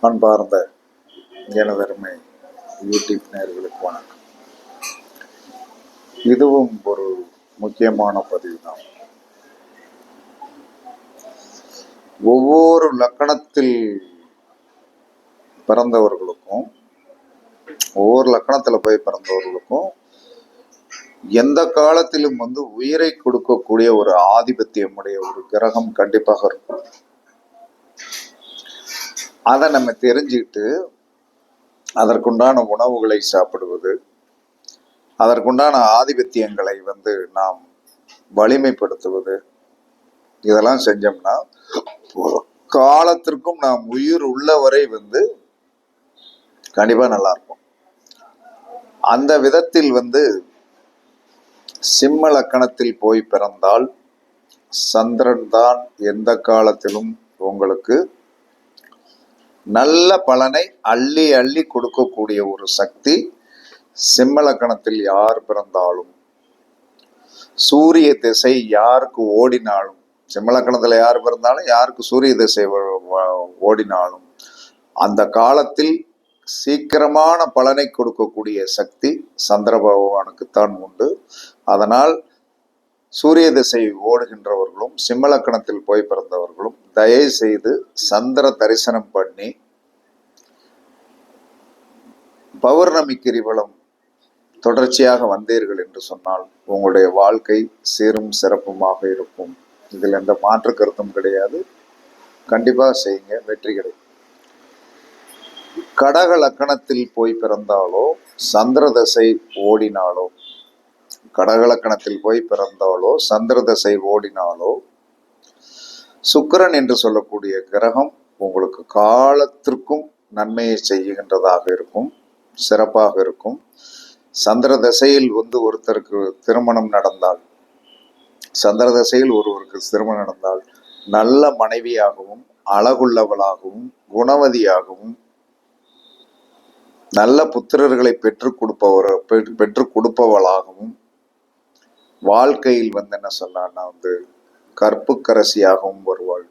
அன்பார்ந்த எனதருமை யூடியூப் நேயர்களுக்கு வணக்கம். இதுவும் ஒரு முக்கியமான பதிவு தான். ஒவ்வொரு லக்கணத்தில் பிறந்தவர்களுக்கும், ஒவ்வொரு லக்கணத்துல போய் பிறந்தவர்களுக்கும் எந்த காலத்திலும் உயிரை கொடுக்கக்கூடிய ஒரு ஆதிபத்தியமுடைய ஒரு கிரகம் கண்டிப்பாக இருக்கும். அதை நம்ம தெரிஞ்சுக்கிட்டு அதற்குண்டான உணவுகளை சாப்பிடுவது, அதற்குண்டான ஆதிபத்தியங்களை நாம் வலிமைப்படுத்துவது, இதெல்லாம் செஞ்சோம்னா காலத்திற்கும் நாம் உயிர் உள்ளவரை கண்டிப்பா நல்லா இருக்கும். அந்த விதத்தில் சிம்ம லக்கணத்தில் போய் பிறந்தால் சந்திரன் தான் எந்த காலத்திலும் உங்களுக்கு நல்ல பலனை அள்ளி அள்ளி கொடுக்கக்கூடிய ஒரு சக்தி. சிம்ம லக்கணத்தில் யார் பிறந்தாலும், சூரிய திசை யாருக்கு ஓடினாலும், சிம்ம லக்கணத்துல யார் பிறந்தாலும் யாருக்கு சூரிய திசை ஓடினாலும் அந்த காலத்தில் சீக்கிரமான பலனை கொடுக்கக்கூடிய சக்தி சந்திர பகவானுக்குத்தான் உண்டு. அதனால் சூரிய திசை ஓடுகின்றவர்களும் சிம்ம லக்கணத்தில் போய் பிறந்தவர்களும் தயவு செய்து சந்திர தரிசனம் பண்ணி பௌர்ணமி கிரிவலம் தொடர்ச்சியாக வந்தீர்கள் என்று சொன்னால் உங்களுடைய வாழ்க்கை சீரும் சிறப்புமாக இருக்கும். இதில் எந்த மாற்று கருத்தும் கிடையாது. கண்டிப்பாக செய்யுங்க, வெற்றி கிடைக்கும். கடக லக்கணத்தில் போய் பிறந்தாலோ சந்திர தசை ஓடினாலோ, கடக லக்கணத்தில் போய் பிறந்தாலோ சந்திர தசை ஓடினாலோ சுக்கிரன் என்று சொல்லக்கூடிய கிரகம் உங்களுக்கு காலத்திற்கும் நன்மையை செய்கின்றதாக இருக்கும், சிறப்பாக இருக்கும். சந்திர தசையில் ஒருத்தருக்கு திருமணம் நடந்தால், சந்திர தசையில் ஒருவருக்கு திருமணம் நடந்தால் நல்ல மனைவியாகவும் அழகுள்ளவளாகவும் குணவதியாகவும் நல்ல புத்திரர்களை பெற்றுக் கொடுப்பவளாகவும் வாழ்க்கையில் என்ன சொன்னா கற்புக்கரசியாகவும் வருவாள்.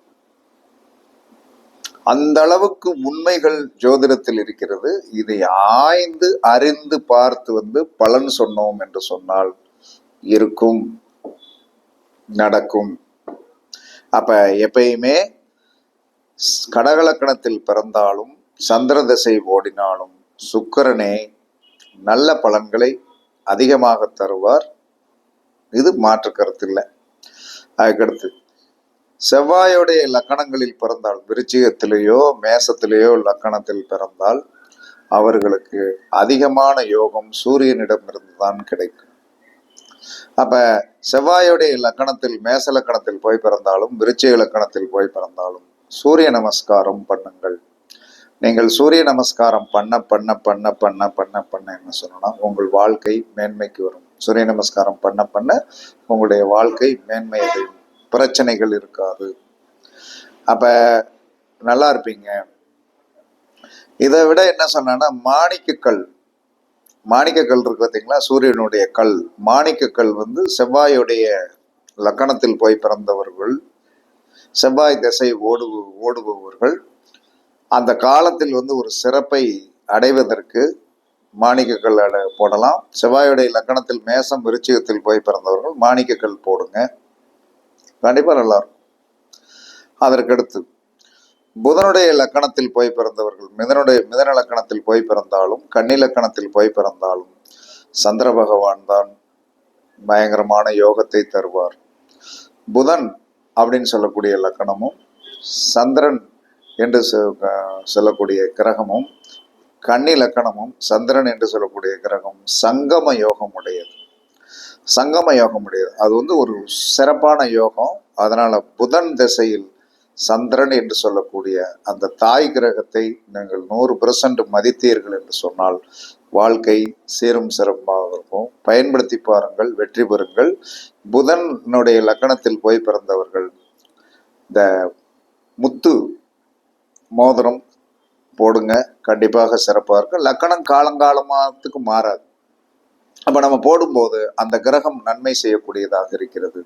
அந்த அளவுக்கு உண்மைகள் ஜோதிடத்தில் இருக்கிறது. இதை ஆய்ந்து அறிந்து பார்த்து பலன் சொன்னோம் என்று சொன்னால் இருக்கும், நடக்கும். அப்ப எப்பயுமே கடகலக்கணத்தில் பிறந்தாலும் சந்திர திசை ஓடினாலும் சுக்கிரனே நல்ல பலன்களை அதிகமாக தருவார். இது மாற்று கருத்து இல்லை. அதுக்கடுத்து செவ்வாயுடைய லக்கணங்களில் பிறந்தால், விருச்சிகத்திலேயோ மேசத்திலேயோ லக்கணத்தில் பிறந்தால் அவர்களுக்கு அதிகமான யோகம் சூரியனிடமிருந்து தான் கிடைக்கும். அப்ப செவ்வாயுடைய லக்கணத்தில் மேச லக்கணத்தில் போய் பிறந்தாலும் விருச்சிக லக்கணத்தில் போய் பிறந்தாலும் சூரிய நமஸ்காரம் பண்ணுங்கள். நீங்கள் சூரிய நமஸ்காரம் பண்ண பண்ண பண்ண பண்ண பண்ண பண்ண என்ன சொன்னா உங்கள் வாழ்க்கை மேன்மைக்கு வரும். சூரிய நமஸ்காரம் பண்ண பண்ண உங்களுடைய வாழ்க்கை மேன்மை அடையும், பிரச்சனைகள் இருக்காது. அப்ப நல்லா இருப்பீங்க. இதை விட என்ன சொன்னா மாணிக்கக்கல் இருக்கு பார்த்தீங்களா, சூரியனுடைய கல். மாணிக்கக்கல் செவ்வாயுடைய லக்கணத்தில் போய் பிறந்தவர்கள், செவ்வாய் திசை ஓடுபவர்கள் அந்த காலத்தில் ஒரு சிறப்பை அடைவதற்கு மாணிக்கக்கல் போடலாம். செவ்வாயுடைய லக்கணத்தில் மேசம் விருச்சிகத்தில் போய் பிறந்தவர்கள் மாணிக்கக்கல் போடுங்க, கண்டிப்பா நல்லா இருக்கும். அதற்கடுத்து புதனுடைய லக்கணத்தில் போய் பிறந்தவர்கள், மிதன லக்கணத்தில் போய் பிறந்தாலும் கன்னி லக்கணத்தில் போய் பிறந்தாலும் சந்திர பகவான் தான் பயங்கரமான யோகத்தை தருவார். புதன் அப்படின்னு சொல்லக்கூடிய லக்கணமும் சந்திரன் என்று சொல்லக்கூடிய கிரகமும் கன்னி லக்கணமும் சந்திரன் என்று சொல்லக்கூடிய கிரகம் சங்கம யோகம் உடையது. அது ஒரு சிறப்பான யோகம். அதனால புதன் திசையில் சந்திரன் என்று சொல்லக்கூடிய அந்த தாய் கிரகத்தை நீங்கள் 100% மதித்தீர்கள் என்று சொன்னால் வாழ்க்கை சீரும் சிறப்பாக இருக்கும். பயன்படுத்தி பாருங்கள், வெற்றி பெறுங்கள். புதனுடைய லக்கணத்தில் போய் பிறந்தவர்கள் இந்த முத்து மோதிரம் போடுங்க, கண்டிப்பாக சிறப்பாக இருக்கும். லக்கணம் காலங்காலமாத்துக்கு மாறாது. அப்ப நம்ம போடும்போது அந்த கிரகம் நன்மை செய்யக்கூடியதாக இருக்கிறது.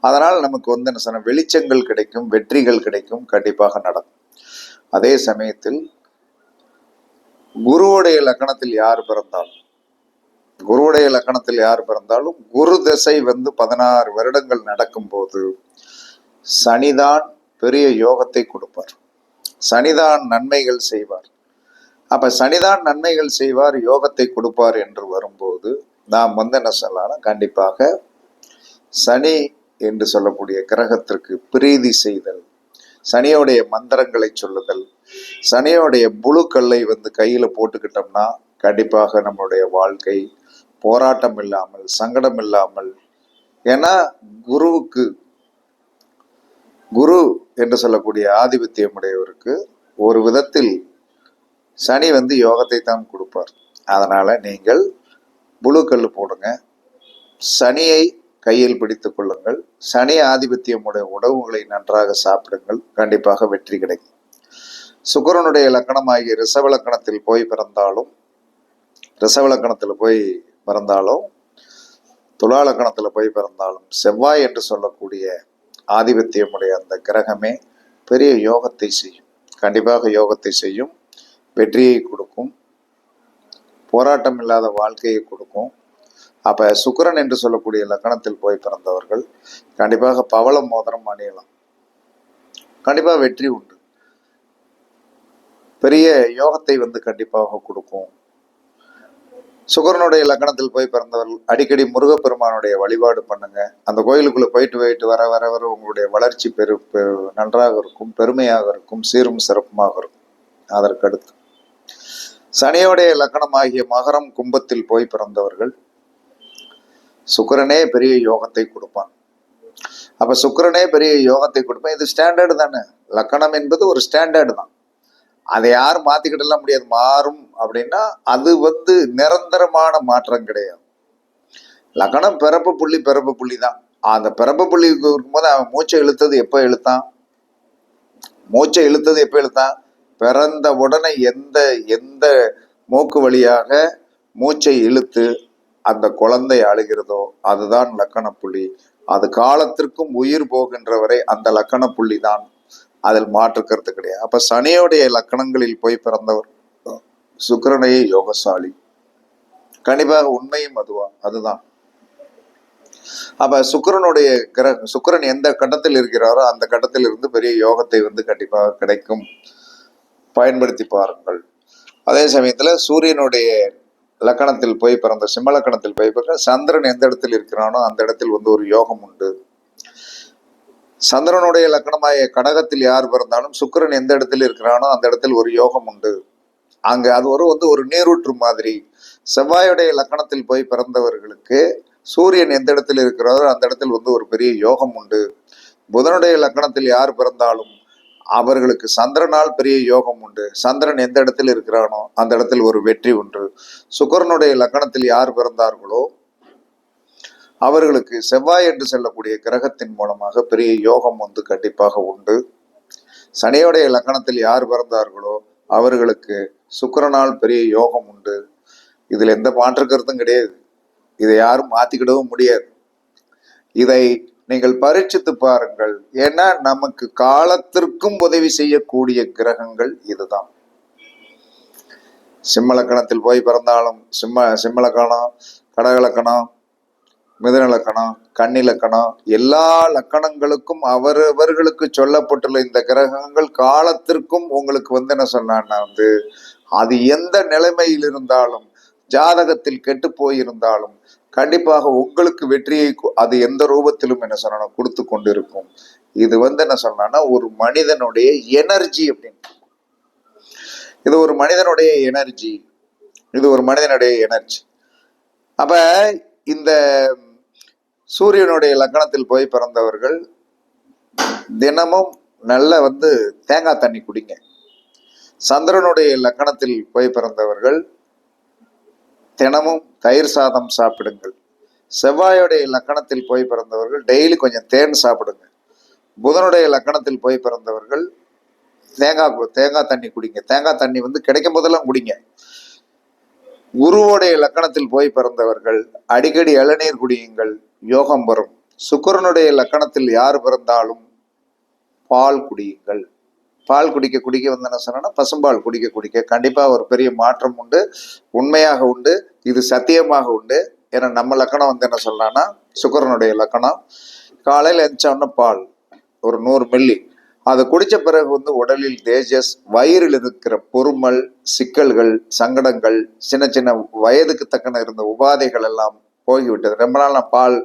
அதனால் நமக்கு என்ன சொன்ன வெளிச்சங்கள் கிடைக்கும், வெற்றிகள் கிடைக்கும், கண்டிப்பாக நடக்கும். அதே சமயத்தில் குருவுடைய லக்கணத்தில் யார் பிறந்தாலும் குரு திசை 16 வருடங்கள் நடக்கும்போது சனிதான் பெரிய யோகத்தை கொடுப்பார், சனிதான் நன்மைகள் செய்வார். அப்ப சனிதான் நன்மைகள் செய்வார், யோகத்தை கொடுப்பார் என்று வரும்போது நாம் என்ன சொல்லலாம், கண்டிப்பாக சனி என்று சொல்லக்கூடிய கிரகத்திற்கு பிரீதி செய்தல், சனியோடைய மந்திரங்களை சொல்லுதல், சனியோடைய புழுக்கல்லை கையில போட்டுக்கிட்டோம்னா கண்டிப்பாக நம்மளுடைய வாழ்க்கை போராட்டம் இல்லாமல் சங்கடம் இல்லாமல். ஏன்னா குரு என்று சொல்லக்கூடிய ஆதிபத்தியம் உடையவருக்கு ஒரு விதத்தில் சனி யோகத்தை தான் கொடுப்பார். அதனால நீங்கள் புழுக்கல் போடுங்க, சனியை கையில் பிடித்துக் கொள்ளுங்கள், சனி ஆதிபத்தியமுடைய உணவுகளை நன்றாக சாப்பிடுங்கள், கண்டிப்பாக வெற்றி கிடைக்கும். சுக்கிரனுடைய லக்கணமாகிய ரிஷப லக்கணத்தில் போய் பிறந்தாலும் துலா லக்கணத்தில் போய் பிறந்தாலும் செவ்வாய் என்று சொல்லக்கூடிய ஆதிபத்தியமுடைய அந்த கிரகமே பெரிய யோகத்தை செய்யும், கண்டிப்பாக யோகத்தை செய்யும், வெற்றியை கொடுக்கும், போராட்டம் இல்லாத வாழ்க்கையை கொடுக்கும். அப்ப சுக்கிரன் என்று சொல்லக்கூடிய லக்கணத்தில் போய் பிறந்தவர்கள் கண்டிப்பாக பவள மோதிரம் அணியலாம், கண்டிப்பாக வெற்றி உண்டு, பெரிய யோகத்தை கண்டிப்பாக கொடுக்கும். சுக்கிரனுடைய லக்கணத்தில் போய் பிறந்தவர்கள் அடிக்கடி முருகப்பெருமானுடைய வழிபாடு பண்ணுங்க. அந்த கோயிலுக்குள்ள போயிட்டு வர வர வர உங்களுடைய வளர்ச்சி நன்றாக இருக்கும், பெருமையாக இருக்கும், சீரும் சிறப்புமாக இருக்கும். அதற்கடுத்து சனியோடைய லக்கணமாகிய மகரம் கும்பத்தில் போய் பிறந்தவர்கள் சுக்கிரனே பெரிய யோகத்தை கொடுப்பான். அப்ப சுக்கிரனே பெரிய யோகத்தை கொடுப்பான். இது ஸ்டாண்டர்டு தானே, லக்கணம் என்பது ஒரு ஸ்டாண்டர்டு தான், அதை யாரும் மாத்திக்கிடலாம் முடியாது. மாறும் அப்படின்னா அது நிரந்தரமான மாற்றம் கிடையாது. லக்கணம் பிறப்பு புள்ளி தான். அந்த பிறப்பு புள்ளி இருக்கும்போது அவன் மூச்சை இழுத்தது எப்ப இழுத்தான், பிறந்த உடனே எந்த மூக்கு வழியாக மூச்சை இழுத்து அந்த குழந்தை அழுகிறதோ அதுதான் லக்கண புள்ளி. அது காலத்திற்கும் உயிர் போகின்ற வரை அந்த லக்கண புள்ளி தான், அதில் மாற்றுக்கிறது கிடையாது. அப்ப சனியோடைய லக்கணங்களில் போய் பிறந்தவர் சுக்கிரனையே யோகசாலி, கண்டிப்பாக உண்மையும் அதுதான். அப்ப சுக்கிரன் எந்த கட்டத்தில் இருக்கிறாரோ அந்த கட்டத்தில் இருந்து பெரிய யோகத்தை கண்டிப்பாக கிடைக்கும், பயன்படுத்தி பாருங்கள். அதே சமயத்துல சூரியனுடைய லக்கணத்தில் போய் பிறந்த சிம்ம லக்கணத்தில் போய் பிறந்த சந்திரன் எந்த இடத்தில் இருக்கிறானோ அந்த இடத்தில் ஒரு யோகம் உண்டு. சந்திரனுடைய லக்கணமாய கடகத்தில் யார் பிறந்தாலும் சுக்கிரன் எந்த இடத்தில் இருக்கிறானோ அந்த இடத்தில் ஒரு யோகம் உண்டு. அங்க அது ஒரு நீரூற்று மாதிரி. செவ்வாயுடைய லக்கணத்தில் போய் பிறந்தவர்களுக்கு சூரியன் எந்த இடத்தில் இருக்கிறாரோ அந்த இடத்தில் ஒரு பெரிய யோகம் உண்டு. புதனுடைய லக்கணத்தில் யார் பிறந்தாலும் அவர்களுக்கு சந்திரனால் பெரிய யோகம் உண்டு. சந்திரன் எந்த இடத்தில் இருக்கிறானோ அந்த இடத்தில் ஒரு வெற்றி உண்டு. சுக்கிரனுடைய லக்கணத்தில் யார் பிறந்தார்களோ அவர்களுக்கு செவ்வாய் என்று சொல்லக்கூடிய கிரகத்தின் மூலமாக பெரிய யோகம் கண்டிப்பாக உண்டு. சனியோடைய லக்கணத்தில் யார் பிறந்தார்களோ அவர்களுக்கு சுக்கிரனால் பெரிய யோகம் உண்டு. இதுல எந்த மாற்று கருத்தும் கிடையாது, இதை யாரும் மாத்திக்கிடவும் முடியாது. இதை நீங்கள் பரீட்சித்து பாருங்கள். ஏன்னா நமக்கு காலத்திற்கும் உதவி செய்யக்கூடிய கிரகங்கள் இதுதான். சிம்ம லக்கணத்தில் போய் பிறந்தாலும் சிம்ம லக்கணம், கடக லக்கணம், மிதுன லக்கணம், கன்னி லக்கணம், எல்லா லக்கணங்களுக்கும் அவரவர்களுக்கு சொல்லப்பட்டுள்ள இந்த கிரகங்கள் காலத்திற்கும் உங்களுக்கு என்ன சொன்னான்னா அது எந்த நிலைமையில் இருந்தாலும், ஜாதகத்தில் கெட்டு போயிருந்தாலும் கண்டிப்பாக உங்களுக்கு வெற்றியை அது எந்த ரூபத்திலும் என்ன சொல்லணும் கொடுத்து கொண்டிருக்கும். இது என்ன சொன்னா ஒரு மனிதனுடைய எனர்ஜி அப்படின்னு, இது ஒரு மனிதனுடைய எனர்ஜி. அப்ப இந்த சூரியனுடைய லக்கணத்தில் போய் பிறந்தவர்கள் தினமும் நல்ல தேங்காய் தண்ணி குடிங்க. சந்திரனுடைய லக்கணத்தில் போய் பிறந்தவர்கள் தினமும் தயிர் சாதம் சாப்பிடுங்கள். செவ்வாயுடைய லக்கணத்தில் போய் பிறந்தவர்கள் டெய்லி கொஞ்சம் தேன் சாப்பிடுங்க. புதனுடைய லக்கணத்தில் போய் பிறந்தவர்கள் தேங்காய் தண்ணி குடிங்க. தேங்காய் தண்ணி கிடைக்கும் போதெல்லாம் குடிங்க. குருவோடைய லக்கணத்தில் போய் பிறந்தவர்கள் அடிக்கடி இளநீர் குடியுங்கள், யோகம் வரும். சுக்கிரனுடைய லக்கணத்தில் யார் பிறந்தாலும் பால் குடியுங்கள். பால் குடிக்க குடிக்க வந்து என்ன சொன்னா, பசும்பால் குடிக்க குடிக்க கண்டிப்பாக ஒரு பெரிய மாற்றம் உண்டு, உண்மையாக உண்டு, இது சத்தியமாக உண்டு. ஏன்னா நம்ம லக்கணம் வந்து என்ன சொல்லலாம்னா, சுக்கரனுடைய லக்கணம். காலையில் எழுந்தோடனே பால் ஒரு 100 மில்லி அதை குடித்த பிறகு வந்து உடலில் தேஜஸ், வயிறில் இருக்கிற பொறுமல், சிக்கல்கள், சங்கடங்கள், சின்ன சின்ன வயதுக்கு தக்கன இருந்த உபாதைகள் எல்லாம் போய்விட்டது. ரொம்ப நாள் நான் பால்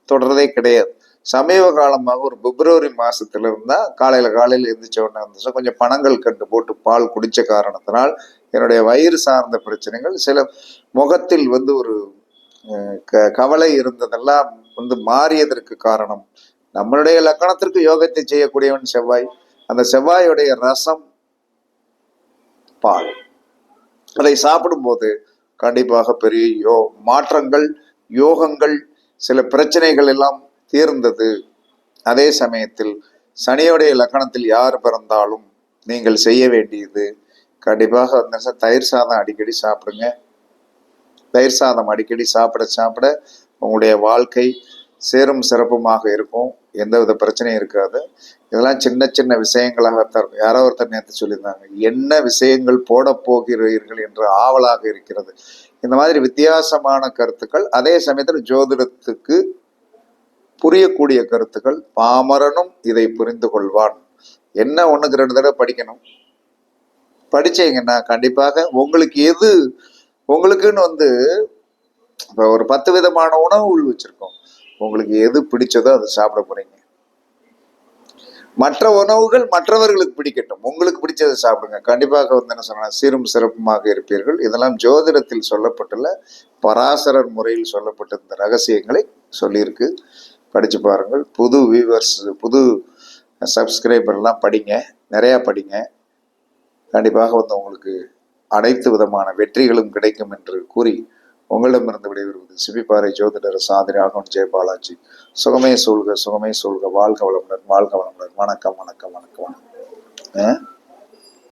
தொடர்றதே கிடையாது. சமீப காலமாக ஒரு பிப்ரவரி மாசத்துல இருந்தா காலையில் எந்திரிச்ச உடனே இருந்துச்சு கொஞ்சம் பனங்கள் கண்டு போட்டு பால் குடிச்ச காரணத்தினால் என்னுடைய வயிறு சார்ந்த பிரச்சனைகள், சில முகத்தில் வந்து ஒரு கவலை இருந்ததெல்லாம் வந்து மாறியதற்கு காரணம் நம்மளுடைய லக்கணத்திற்கு யோகத்தை செய்யக்கூடியவன் செவ்வாய். அந்த செவ்வாயுடைய ரசம் பால், அதை சாப்பிடும்போது கண்டிப்பாக பெரிய மாற்றங்கள், யோகங்கள், சில பிரச்சனைகள் எல்லாம் தீர்ந்தது. அதே சமயத்தில் சனியுடைய லக்கணத்தில் யார் பிறந்தாலும் நீங்கள் செய்ய வேண்டியது கண்டிப்பாக வந்து தயிர் சாதம் அடிக்கடி சாப்பிடுங்க. தயிர் சாதம் அடிக்கடி சாப்பிட சாப்பிட உங்களுடைய வாழ்க்கை சேரும் சிறப்புமாக இருக்கும், எந்தவித பிரச்சனையும் இருக்காது. இதெல்லாம் சின்ன சின்ன விஷயங்களாக யாரோ ஒருத்தர் நேற்று சொல்லியிருந்தாங்க, என்ன விஷயங்கள் போட போகிறீர்கள் என்று ஆவலாக இருக்கிறது. இந்த மாதிரி வித்தியாசமான கருத்துக்கள், அதே சமயத்தில் ஜோதிடத்துக்கு புரியக்கூடிய கருத்துக்கள், பாமரனும் இதை புரிந்து கொள்வான். என்ன 1க்கு 2 தடவை படிக்கணும், படிச்சீங்கன்னா கண்டிப்பாக உங்களுக்கு எது உங்களுக்குன்னு வந்து இப்போ ஒரு 10 விதமான உணவுகள் வச்சிருக்கோம், உங்களுக்கு எது பிடிச்சதோ அதை சாப்பிட போறீங்க. மற்ற உணவுகள் மற்றவர்களுக்கு பிடிக்கட்டும், உங்களுக்கு பிடிச்சதை சாப்பிடுங்க. கண்டிப்பாக வந்து என்ன சொன்னா சீரும் சிறப்புமாக இருப்பீர்கள். இதெல்லாம் ஜோதிடத்தில் சொல்லப்பட்டுள்ள, பராசரர் முறையில் சொல்லப்பட்ட இந்த ரகசியங்களை சொல்லியிருக்கு, படிச்சு பாருங்கள். புது வியூவர்ஸ், புது சப்ஸ்கிரைபர்லாம் படிங்க, நிறையா படிங்க. கண்டிப்பாக வந்து உங்களுக்கு அனைத்து விதமான வெற்றிகளும் கிடைக்கும் என்று கூறி உங்களிடமிருந்து விடைபெறுவது சிபிபாறை ஜோதிடர் சாதிரி ஆகவன் ஜெயபாலாஜி. சுகமே சொல்க, சுகமே சொல்க, வாழ்க வளமுடன், வாழ்க வளமுடன். வணக்கம், வணக்கம், வணக்கம், வணக்கம்.